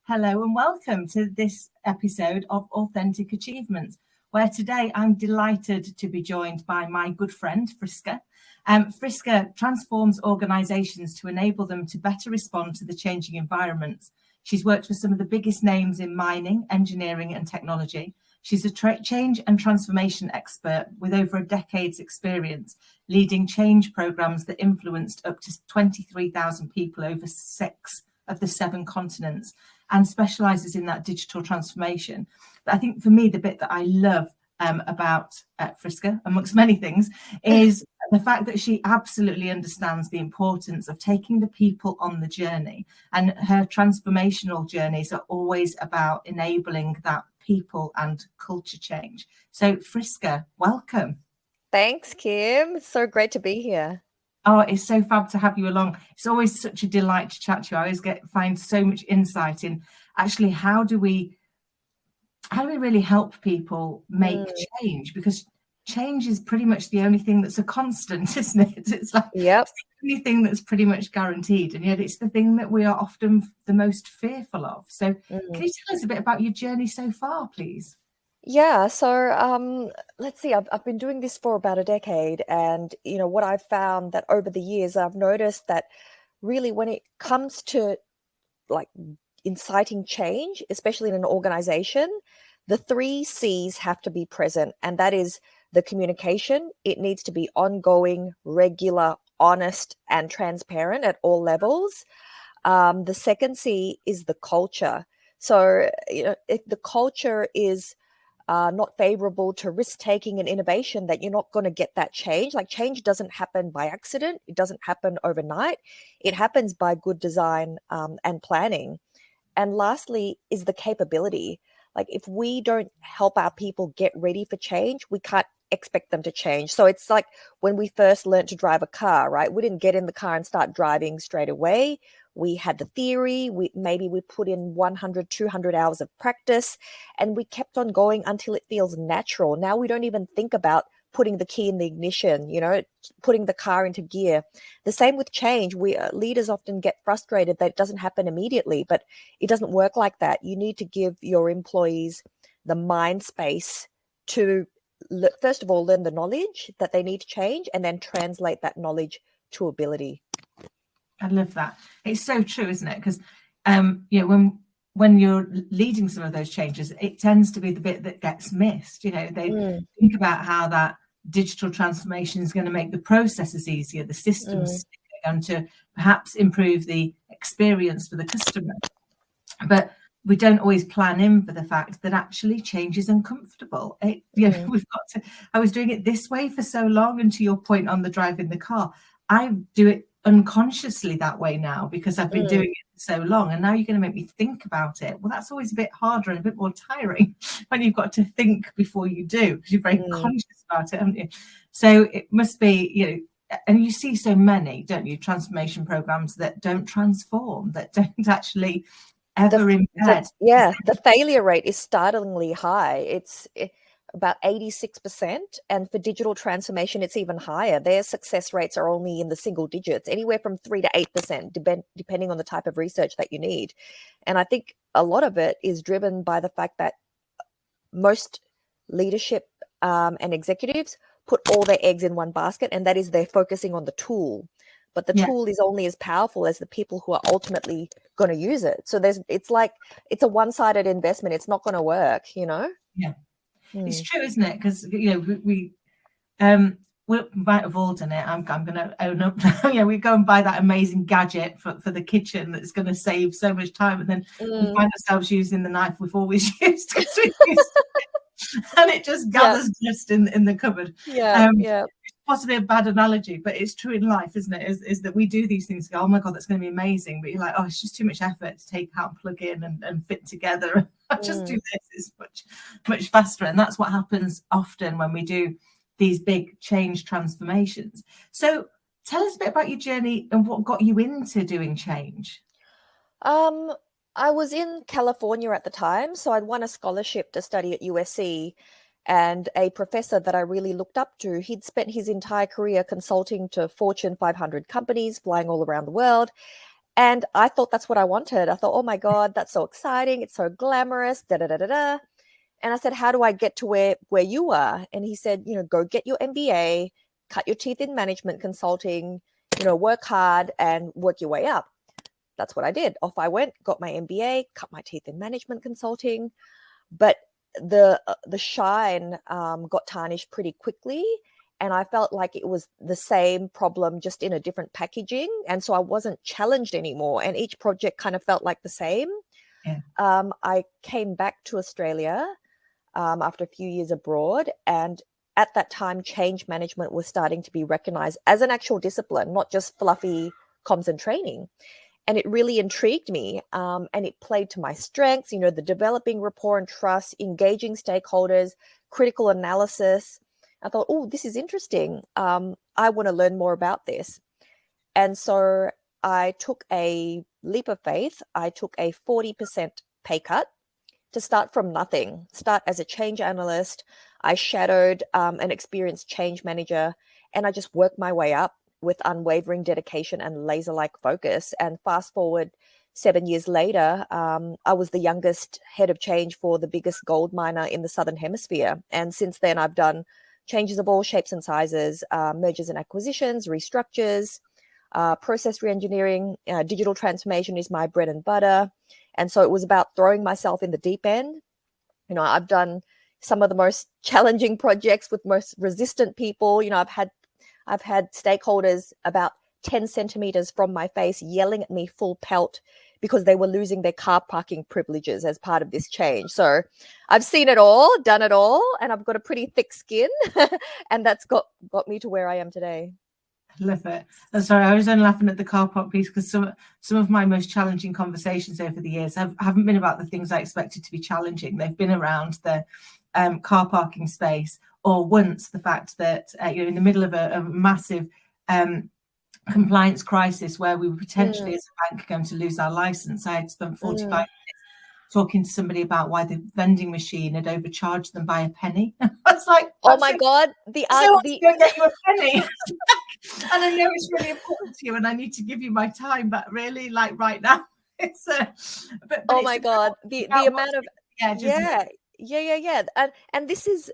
Hello and welcome to this episode of Authentic Achievements, where today I'm delighted to be joined by my good friend, Friska. Friska transforms organisations to enable them to better respond to the changing environments. She's worked for some of the biggest names in mining, engineering and technology. She's a change and transformation expert with over a decade's experience, leading change programmes that influenced up to 23,000 people over 6 of the 7 continents, and specialises in that digital transformation. But I think for me, the bit that I love about Friska, amongst many things, is the fact that she absolutely understands the importance of taking the people on the journey. And her transformational journeys are always about enabling that people and culture change. So Friska, welcome. Thanks, Kim. It's so great to be here. Oh, it's so fab to have you along. It's always such a delight to chat to you. I always find so much insight in actually how do we really help people make change, because change is pretty much the only thing that's a constant, isn't it? It's like it's the only thing that's pretty much guaranteed, and yet it's the thing that we are often the most fearful of. So can you tell us a bit about your journey so far, please? Yeah, so let's see, I've been doing this for about a decade, and what I've found that over the years I've noticed that really when it comes to like inciting change, especially in an organization, the 3 C's have to be present, and that is the communication. It needs to be ongoing, regular, honest and transparent at all levels. The second C is the culture. So if the culture is not favorable to risk-taking and innovation, that you're not going to get that change. Like, change doesn't happen by accident. It doesn't happen overnight. It happens by good design and planning. And lastly is the capability. Like, if we don't help our people get ready for change, we can't expect them to change. So it's like when we first learned to drive a car, right? We didn't get in the car and start driving straight away. We had the theory, we put in 100, 200 hours of practice, and we kept on going until it feels natural. Now we don't even think about putting the key in the ignition, putting the car into gear. The same with change. We leaders often get frustrated that it doesn't happen immediately, but it doesn't work like that. You need to give your employees the mind space to, first of all, learn the knowledge that they need to change, and then translate that knowledge to ability. I love that. It's so true, isn't it? Because when you're leading some of those changes, it tends to be the bit that gets missed. They think about how that digital transformation is going to make the processes easier, the systems are going to perhaps improve the experience for the customer. But we don't always plan in for the fact that actually change is uncomfortable. We've got to. I was doing it this way for so long, and to your point on the drive in the car, I do it unconsciously that way now because I've been doing it for so long, and now you're going to make me think about it. Well, that's always a bit harder and a bit more tiring when you've got to think before you do, because you're very conscious about it, haven't you? So it must be, and you see so many, don't you, transformation programs that don't transform, that don't actually ever embed. The failure rate is startlingly high. It's about 86%, and for digital transformation it's even higher. Their success rates are only in the single digits, anywhere from 3 to 8%, depending on the type of research that you need. And I think a lot of it is driven by the fact that most leadership and executives put all their eggs in one basket, and that is they're focusing on the tool. But the tool is only as powerful as the people who are ultimately going to use it. So it's a one-sided investment. It's not going to work, Yeah. It's true, isn't it? Because we might have all done it. I'm going to own up. We go and buy that amazing gadget for the kitchen that's going to save so much time, and then we find ourselves using the knife we've always used, and it just gathers dust in the cupboard. Possibly a bad analogy, but it's true in life, isn't it? Is that we do these things, go, oh my God, that's going to be amazing, but you're like, oh, it's just too much effort to take out, plug in and fit together. Just do this, it's much faster. And that's what happens often when we do these big change transformations. So tell us a bit about your journey and what got you into doing change. I was in California at the time, so I'd won a scholarship to study at USC. And a professor that I really looked up to, he'd spent his entire career consulting to Fortune 500 companies, flying all around the world. And I thought that's what I wanted. I thought, oh my God, that's so exciting. It's so glamorous, da da da da da. And I said, how do I get to where you are? And he said, go get your MBA, cut your teeth in management consulting, work hard and work your way up. That's what I did. Off I went, got my MBA, cut my teeth in management consulting. But the shine got tarnished pretty quickly. And I felt like it was the same problem, just in a different packaging. And so I wasn't challenged anymore. And each project kind of felt like the same. Yeah. I came back to Australia after a few years abroad. And at that time, change management was starting to be recognized as an actual discipline, not just fluffy comms and training. And it really intrigued me. And it played to my strengths, the developing rapport and trust, engaging stakeholders, critical analysis. I thought, oh, this is interesting. I want to learn more about this. And so I took a leap of faith. I took a 40% pay cut to start from nothing, start as a change analyst. I shadowed an experienced change manager, and I just worked my way up with unwavering dedication and laser-like focus. And fast forward 7 years later, I was the youngest head of change for the biggest gold miner in the Southern Hemisphere. And since then, I've done changes of all shapes and sizes, mergers and acquisitions, restructures, process reengineering, digital transformation is my bread and butter. And so it was about throwing myself in the deep end. I've done some of the most challenging projects with most resistant people. I've had stakeholders about 10 centimeters from my face yelling at me full pelt because they were losing their car parking privileges as part of this change. So I've seen it all, done it all, and I've got a pretty thick skin, and that's got me to where I am today. I love it. I'm sorry, I was only laughing at the car park piece because some of my most challenging conversations over the years haven't been about the things I expected to be challenging. They've been around the car parking space, or once the fact that you're in the middle of a massive compliance crisis where we were potentially as a bank going to lose our license. I had spent 45 minutes talking to somebody about why the vending machine had overcharged them by a penny. I was like, oh my God, go get you a penny. And I know it's really important to you and I need to give you my time, but really, like right now, it's but oh it's my God, the amount of yeah. And this is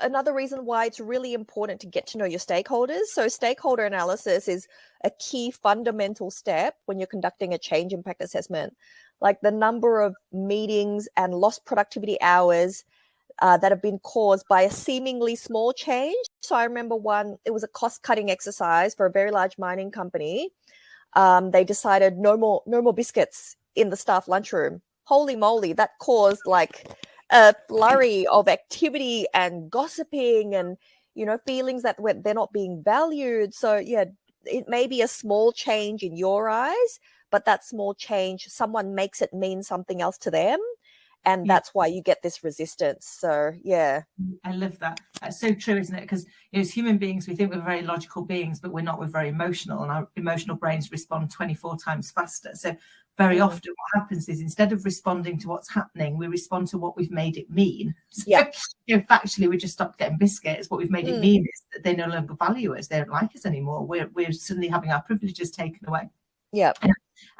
another reason why it's really important to get to know your stakeholders. So stakeholder analysis is a key fundamental step when you're conducting a change impact assessment. Like the number of meetings and lost productivity hours that have been caused by a seemingly small change. So I remember it was a cost-cutting exercise for a very large mining company. They decided no more biscuits in the staff lunchroom. Holy moly, that caused like a flurry of activity and gossiping and, feelings that they're not being valued. So yeah, it may be a small change in your eyes, but that small change, someone makes it mean something else to them. And that's why you get this resistance. So, yeah. I love that. That's so true, isn't it? Because as human beings, we think we're very logical beings, but we're not. We're very emotional, and our emotional brains respond 24 times faster. So very often what happens is instead of responding to what's happening, we respond to what we've made it mean. So, factually, we just stopped getting biscuits. What we've made it mean is that they no longer value us. They don't like us anymore. We're suddenly having our privileges taken away. Yeah.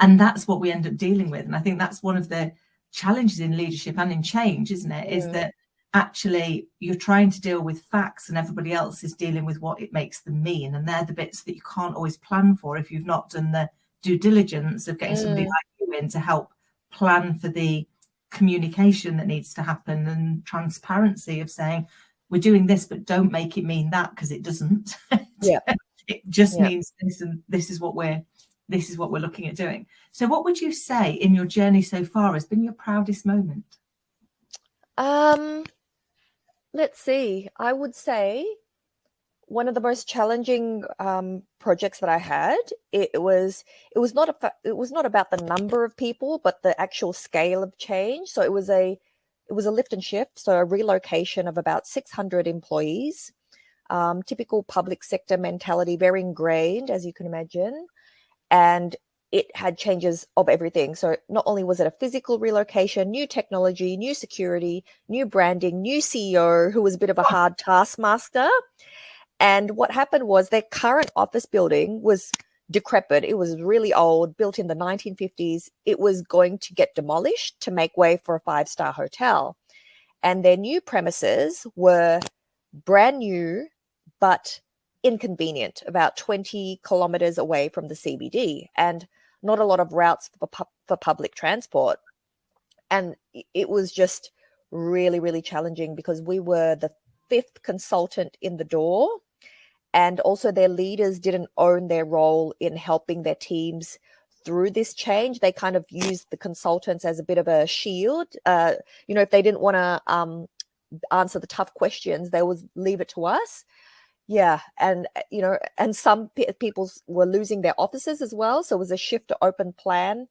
And that's what we end up dealing with. And I think that's one of the challenges in leadership and in change, isn't it? Is that actually you're trying to deal with facts and everybody else is dealing with what it makes them mean, and they're the bits that you can't always plan for if you've not done the due diligence of getting somebody like you in to help plan for the communication that needs to happen and transparency of saying we're doing this but don't make it mean that, because it doesn't. It just means this, and this is what we're looking at doing. So what would you say in your journey so far has been your proudest moment? Let's see. I would say one of the most challenging projects that I had, it was not about the number of people, but the actual scale of change. So it was a lift and shift, so a relocation of about 600 employees. Typical public sector mentality, very ingrained, as you can imagine. And it had changes of everything. So not only was it a physical relocation, new technology, new security, new branding, new CEO who was a bit of a hard taskmaster. And what happened was their current office building was decrepit. It was really old, built in the 1950s. It was going to get demolished to make way for a 5-star hotel. And their new premises were brand new, but inconvenient, about 20 kilometers away from the CBD, and not a lot of routes for public transport. And it was just really, really challenging because we were the 5th consultant in the door. And also their leaders didn't own their role in helping their teams through this change. They kind of used the consultants as a bit of a shield. If they didn't want to answer the tough questions, they would leave it to us. Yeah. And, and some people were losing their offices as well. So it was a shift to open plan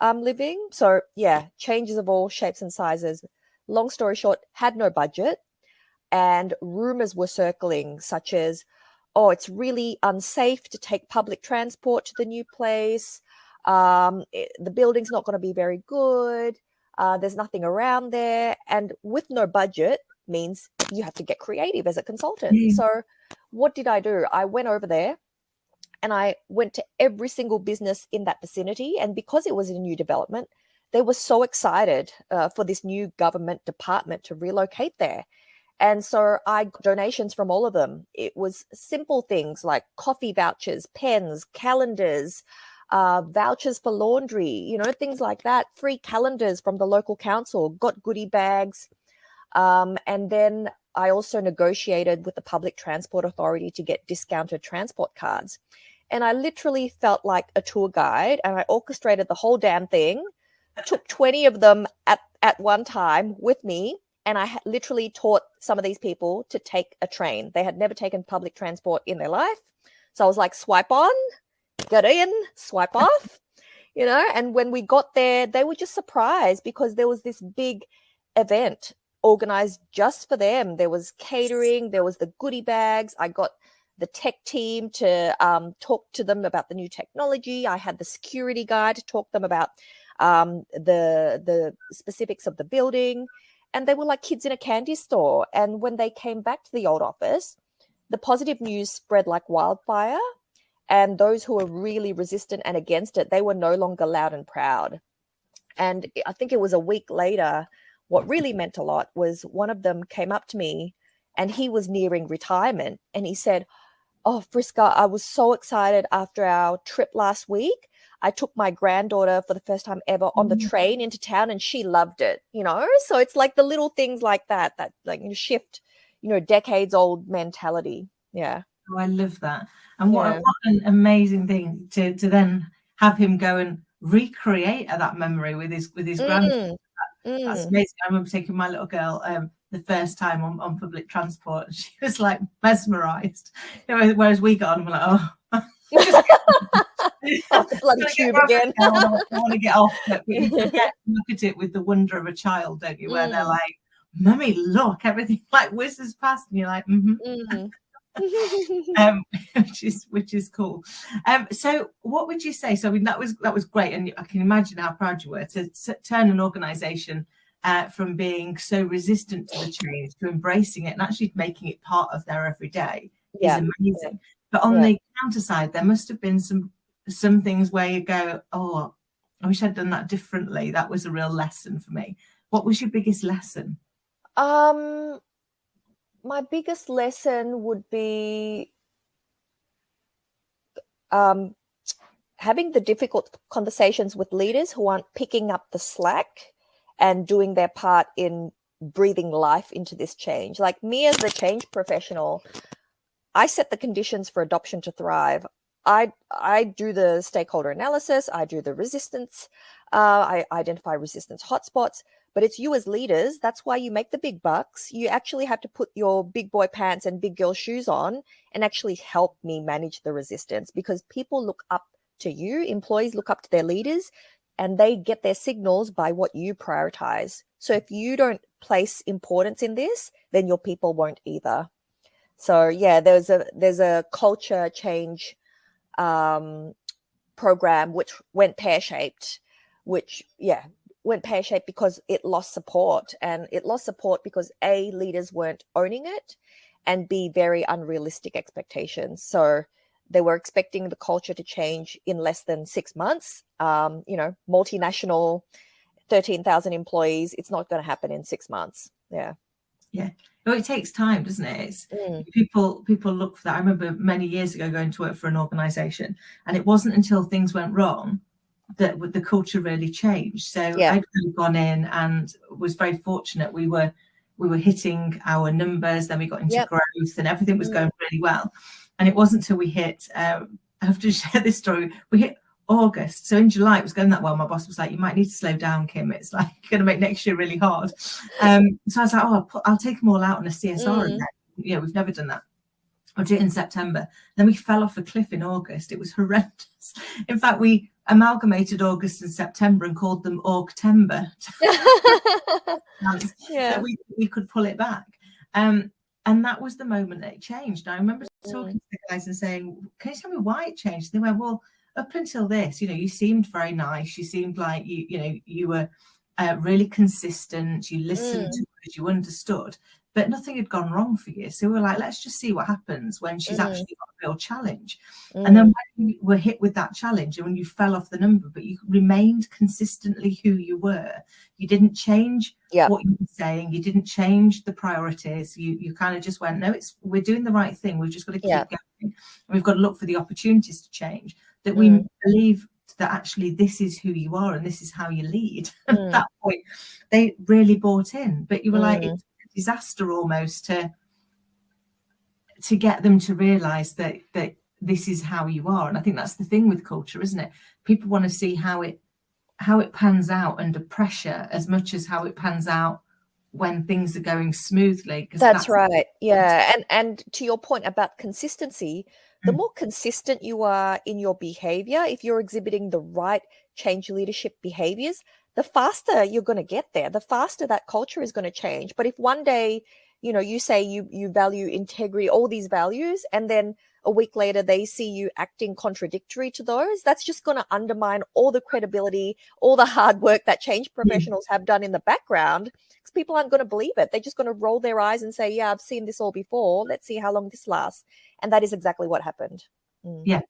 living. So yeah, changes of all shapes and sizes. Long story short, had no budget, and rumors were circling such as, oh, it's really unsafe to take public transport to the new place. The building's not going to be very good. There's nothing around there. And with no budget means you have to get creative as a consultant. Mm. So what did I do? I went over there and I went to every single business in that vicinity. And because it was a new development, they were so excited for this new government department to relocate there. And so I got donations from all of them. It was simple things like coffee vouchers, pens, calendars, vouchers for laundry, things like that, free calendars from the local council, got goodie bags. And then I also negotiated with the Public Transport Authority to get discounted transport cards. And I literally felt like a tour guide, and I orchestrated the whole damn thing, took 20 of them at one time with me. And I literally taught some of these people to take a train. They had never taken public transport in their life. So I was like, swipe on, get in, swipe off, and when we got there, they were just surprised because there was this big event organized just for them. There was catering, there was the goodie bags. I got the tech team to talk to them about the new technology. I had the security guy to talk them about the specifics of the building. And they were like kids in a candy store. And when they came back to the old office, the positive news spread like wildfire. And those who were really resistant and against it, they were no longer loud and proud. And I think it was a week later, what really meant a lot was one of them came up to me and he was nearing retirement. And he said, oh, Friska, I was so excited after our trip last week. I took my granddaughter for the first time ever on the train into town and she loved it, So it's like the little things like that like shift, decades old mentality. Yeah. Oh, I love that. And what an amazing thing to then have him go and recreate that memory with his granddaughter. That's amazing. I remember taking my little girl the first time on public transport, and she was like mesmerized. Whereas we got on and we're like, oh. Off the bloody tube again. I want to get off, but you forget to look at it with the wonder of a child, don't you? Where they're like, "Mummy, look, everything like whizzes past," and you're like, which is cool. So, what would you say? So, I mean, that was great, and I can imagine how proud you were to turn an organisation from being so resistant to the change to embracing it and actually making it part of their everyday. Is amazing. But on the counter side, there must have been some things where you go, oh, I wish I'd done that differently. That was a real lesson for me. What was your biggest lesson? My biggest lesson would be having the difficult conversations with leaders who aren't picking up the slack and doing their part in breathing life into this change. Like me as the change professional, I set the conditions for adoption to thrive. I do the stakeholder analysis. I do the resistance. I identify resistance hotspots. But it's you as leaders. That's why you make the big bucks. You actually have to put your big boy pants and big girl shoes on and actually help me manage the resistance, because people look up to you. Employees look up to their leaders, and they get their signals by what you prioritize. So if you don't place importance in this, then your people won't either. So yeah, there's a culture change program which went pear-shaped, because it lost support. And it lost support because A, leaders weren't owning it, and B, very unrealistic expectations. So They were expecting the culture to change in less than 6 months. Multinational, 13,000 employees. It's not going to happen in 6 months. Yeah. Yeah. Well, it takes time, doesn't it? It's Mm. people look for that. I remember many years ago going to work for an organization, and it wasn't until things went wrong that the culture really changed. So Yeah. I'd really gone in and was very fortunate. We were hitting our numbers, then we got into growth, and everything was going really well. And it wasn't until we hit, I have to share this story, we hit August. So in July it was going that well. My boss was like, "You might need to slow down, Kim. It's like going to make next year really hard." So I was like, "Oh, I'll take them all out on a CSR again." You know, we've never done that. I'll do it in September. Then we fell off a cliff in August. It was horrendous. In fact, we amalgamated August and September and called them Augtember. That we could pull it back. And that was the moment that it changed. I remember talking to the guys and saying, "Can you tell me why it changed?" They went, "Well, up until this, you seemed very nice. You seemed like you were really consistent. You listened to us, you understood, but nothing had gone wrong for you. So we were like, let's just see what happens when she's actually got a real challenge." And then when you were hit with that challenge and when you fell off the number, but you remained consistently who you were, you didn't change what you were saying, you didn't change the priorities, you kind of just went, "No, we're doing the right thing. We've just got to keep going. And we've got to look for the opportunities to change." That we believe that actually this is who you are and this is how you lead. At that point, they really bought in. But you were like, it's a disaster almost to get them to realise that this is how you are. And I think that's the thing with culture, isn't it? People want to see how it pans out under pressure as much as how it pans out when things are going smoothly. That's right. Yeah. And to your point about consistency, the more consistent you are in your behavior, if you're exhibiting the right change leadership behaviors, the faster you're going to get there, the faster that culture is going to change. But if one day, you say you value integrity, all these values, and then a week later they see you acting contradictory to those, that's just going to undermine all the credibility, all the hard work that change professionals have done in the background. Because people aren't going to believe it. They're just going to roll their eyes and say, "Yeah, I've seen this all before. Let's see how long this lasts." And that is exactly what happened. Yeah.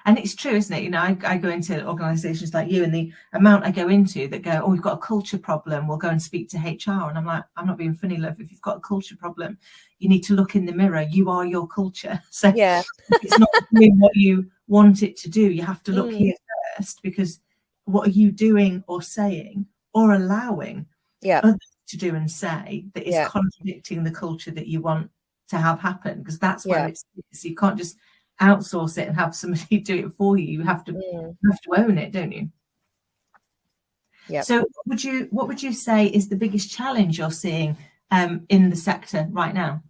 And it's true, isn't it? I go into organizations like you, and the amount I go into that go, "Oh, we've got a culture problem. We'll go and speak to HR." And I'm like, I'm not being funny, love. If you've got a culture problem, you need to look in the mirror. You are your culture. So it's not doing what you want it to do. You have to look here first, because what are you doing or saying or allowing others to do and say that is contradicting the culture that you want to have happen? Because that's where it's. You can't just outsource it and have somebody do it for you. You have to own it, don't you? Yeah. So what would you say is the biggest challenge you're seeing in the sector right now?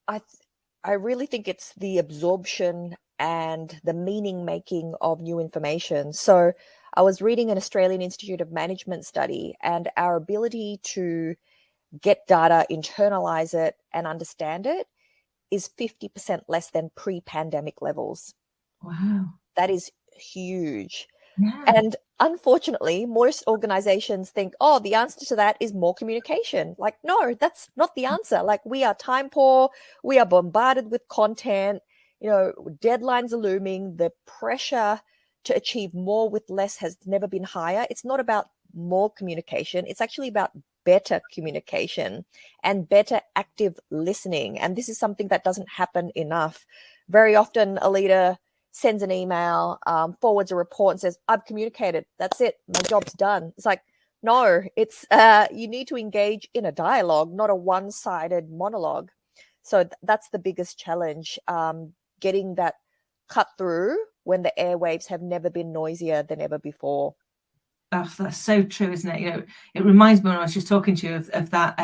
I really think it's the absorption and the meaning making of new information. So I was reading an Australian Institute of Management study, and our ability to get data, internalize it, and understand it is 50% less than pre-pandemic levels. Wow. That is huge. Yeah. And unfortunately, most organizations think, "Oh, the answer to that is more communication." Like, no, that's not the answer. Like, we are time poor. We are bombarded with content. Deadlines are looming. The pressure to achieve more with less has never been higher. It's not about more communication. It's actually about better communication and better active listening. And this is something that doesn't happen enough. Very often a leader sends an email, forwards a report and says, "I've communicated. That's it. My job's done." It's like, no, it's you need to engage in a dialogue, not a one-sided monologue. So that's the biggest challenge, getting that cut through when the airwaves have never been noisier than ever before. Oh, that's so true, isn't it? It reminds me when I was just talking to you of that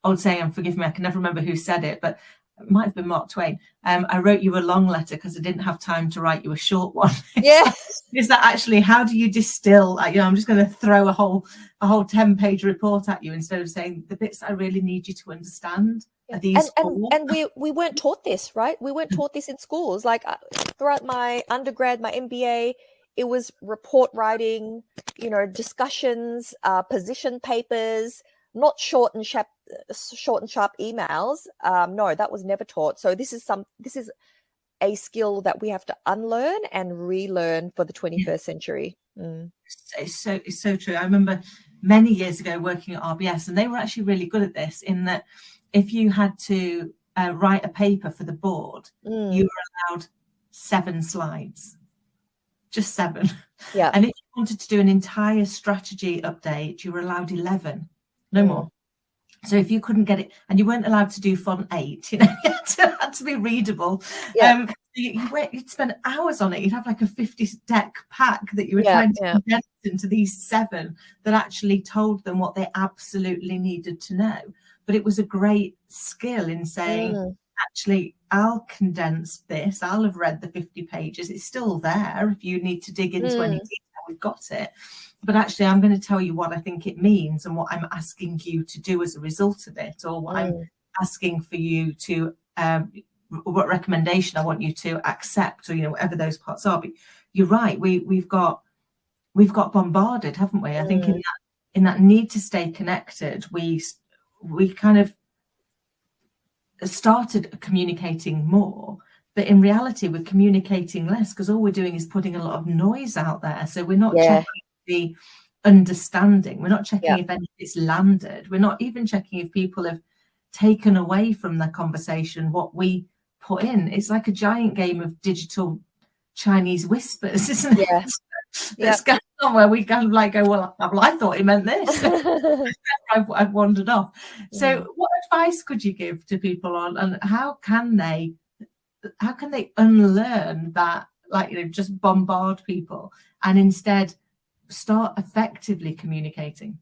old saying, and forgive me, I can never remember who said it, but it might have been Mark Twain. I wrote you a long letter because I didn't have time to write you a short one. Yes. Is that actually, how do you distill? I'm just going to throw a whole 10-page report at you instead of saying the bits I really need you to understand. Are these and we weren't taught this, right? We weren't taught this in schools. Like throughout my undergrad, my MBA, it was report writing, discussions, position papers, not short and sharp emails. No, that was never taught. So this is a skill that we have to unlearn and relearn for the 21st century. It's so true. I remember many years ago working at RBS, and they were actually really good at this, in that if you had to write a paper for the board, you were allowed 7 slides, just 7. Yeah. And if you wanted to do an entire strategy update, you were allowed 11, no more. So if you couldn't get it, and you weren't allowed to do font 8, you know, it had to be readable. Yeah. You'd spend hours on it. You'd have like a 50-deck pack that you were trying to condense into these 7 that actually told them what they absolutely needed to know. But it was a great skill in saying, actually, I'll condense this. I'll have read the 50 pages. It's still there. If you need to dig into any detail, we've got it. But actually, I'm going to tell you what I think it means and what I'm asking you to do as a result of it, or what I'm asking for you to, what recommendation I want you to accept, or, you know, whatever those parts are. But you're right. We've got bombarded, haven't we? I think in that need to stay connected, we kind of started communicating more, but in reality we're communicating less, because all we're doing is putting a lot of noise out there. So we're not checking the understanding, we're not checking if any of it's landed, we're not even checking if people have taken away from the conversation what we put in. It's like a giant game of digital Chinese whispers, isn't it? That's going on, where we kind of like go, well, I thought he meant this. I've wandered off. So what advice could you give to people on how can they unlearn that, like, you know, just bombard people and instead start effectively communicating?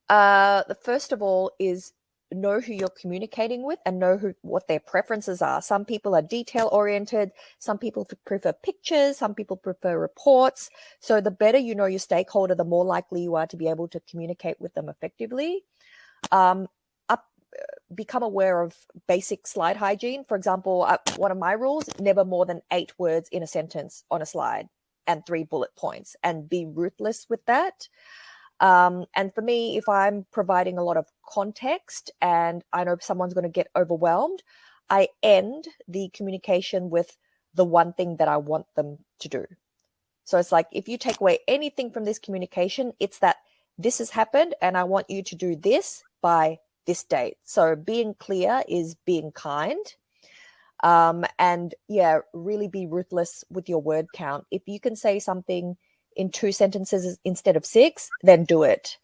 The first of all is know who you're communicating with and know what their preferences are. Some people are detail oriented, some people prefer pictures, some people prefer reports. So the better you know your stakeholder, the more likely you are to be able to communicate with them effectively. Become aware of basic slide hygiene. For example, one of my rules, never more than 8 words in a sentence on a slide and 3 bullet points, and be ruthless with that. And for me, if I'm providing a lot of context and I know someone's going to get overwhelmed, I end the communication with the one thing that I want them to do. So it's like, if you take away anything from this communication, it's that this has happened and I want you to do this by this date. So being clear is being kind. And really be ruthless with your word count. If you can say something in 2 sentences instead of 6, then do it.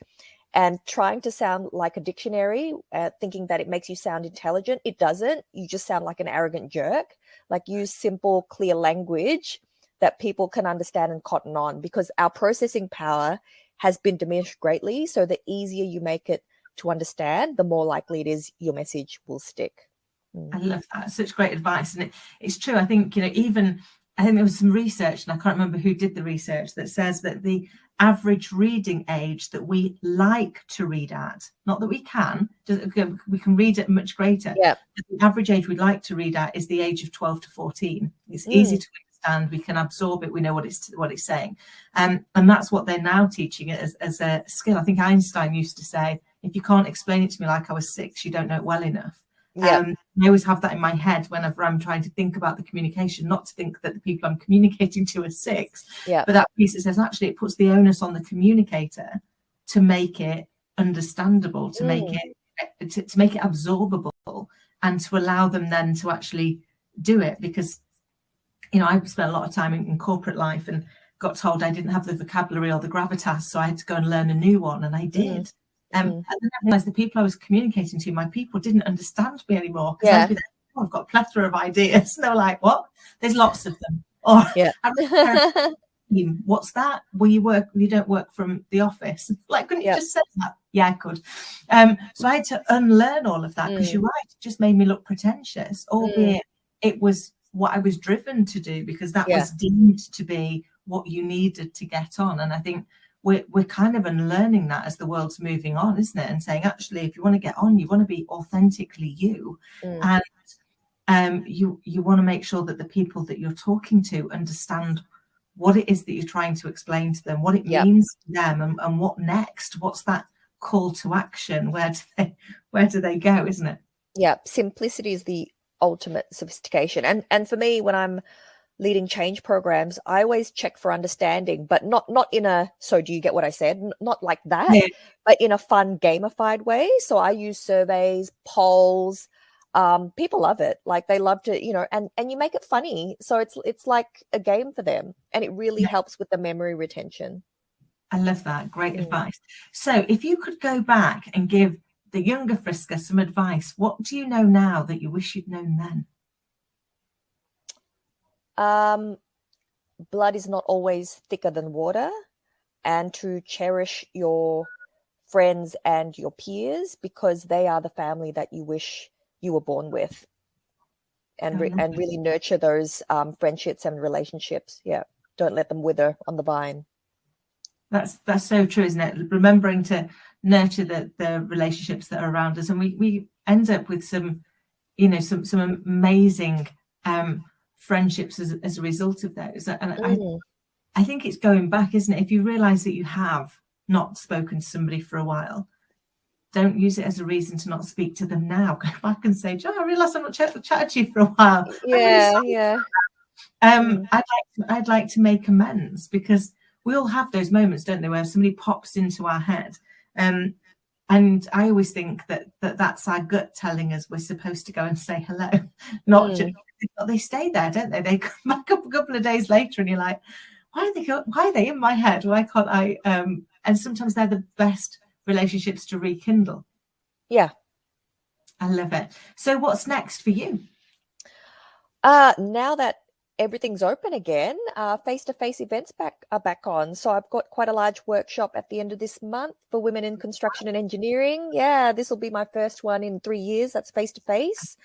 And trying to sound like a dictionary, thinking that it makes you sound intelligent, it doesn't. You just sound like an arrogant jerk. Like, use simple, clear language that people can understand and cotton on, because our processing power has been diminished greatly. So the easier you make it to understand, the more likely it is your message will stick. I love that. Such great advice. And it's true. I think, you know, I think there was some research, and I can't remember who did the research, that says that the average reading age that we like to read at, not that we can read at much greater. The average age we'd like to read at is the age of 12 to 14. It's easy to understand. We can absorb it. We know what it's saying. And that's what they're now teaching it as a skill. I think Einstein used to say, if you can't explain it to me like I was 6, you don't know it well enough. I always have that in my head whenever I'm trying to think about the communication, not to think that the people I'm communicating to are 6, but that piece that says, actually, it puts the onus on the communicator to make it understandable, to make it to make it absorbable, and to allow them then to actually do it. Because, you know, I've spent a lot of time in corporate life and got told I didn't have the vocabulary or the gravitas, so I had to go and learn a new one, and I did. And then I realized the people I was communicating to, my people, didn't understand me anymore, because I'd be there, I've got a plethora of ideas. And they were like, what? There's lots of them. Or what's that? Well, you don't work from the office. Like, couldn't you just say that? Yeah, I could. So I had to unlearn all of that, because you're right, it just made me look pretentious, albeit it was what I was driven to do, because that was deemed to be what you needed to get on. And I think we're kind of unlearning that as the world's moving on, isn't it? And saying, actually, if you want to get on, you want to be authentically you. And you want to make sure that the people that you're talking to understand what it is that you're trying to explain to them, what it means to them, and what next, what's that call to action, where do they go, isn't it? Yeah, simplicity is the ultimate sophistication. And for me, when I'm leading change programs, I always check for understanding, but not in a, so do you get what I said? Not like that, Yeah. but in a fun, gamified way. So I use surveys, polls. People love it. Like they love to, and you make it funny. So it's like a game for them, and it really helps with the memory retention. I love that. Great advice. So if you could go back and give the younger Friska some advice, what do you know now that you wish you'd known then? Blood is not always thicker than water, and to cherish your friends and your peers, because they are the family that you wish you were born with, and really nurture those friendships and relationships. Yeah, don't let them wither on the vine. That's so true, isn't it? Remembering to nurture the relationships that are around us, and we end up with some amazing friendships as a result of those. And I think it's going back, isn't it? If you realize that you have not spoken to somebody for a while, don't use it as a reason to not speak to them now. Go back and say, I realized I've not chatted to you for a while. Yeah. I'd like to make amends, because we all have those moments, don't they, where somebody pops into our head. And I always think that's our gut telling us we're supposed to go and say hello, not just, but they stay there, don't they? They come back up a couple of days later and you're like, why are they in my head? Why can't I? And sometimes they're the best relationships to rekindle. Yeah. I love it. So what's next for you? Now that everything's open again, face-to-face events are back on. So I've got quite a large workshop at the end of this month for women in construction and engineering. Yeah, this will be my first one in 3 years. That's face-to-face.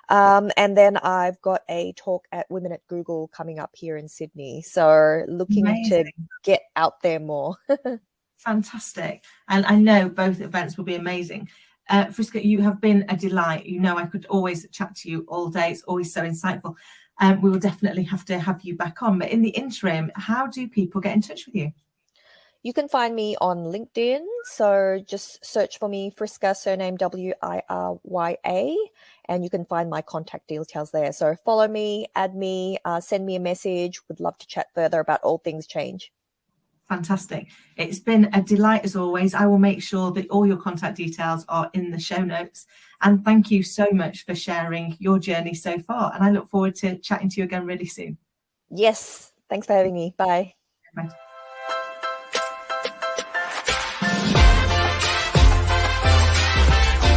And then I've got a talk at Women at Google coming up here in Sydney. So looking to get out there more. Fantastic. And I know both events will be amazing. Friska, you have been a delight. I could always chat to you all day. It's always so insightful. We will definitely have to have you back on. But in the interim, how do people get in touch with you? You can find me on LinkedIn. So just search for me, Friska, surname Wirya, and you can find my contact details there. So follow me, add me, send me a message. Would love to chat further about all things change. Fantastic. It's been a delight as always. I will make sure that all your contact details are in the show notes. And thank you so much for sharing your journey so far. And I look forward to chatting to you again really soon. Yes. Thanks for having me. Bye. Bye.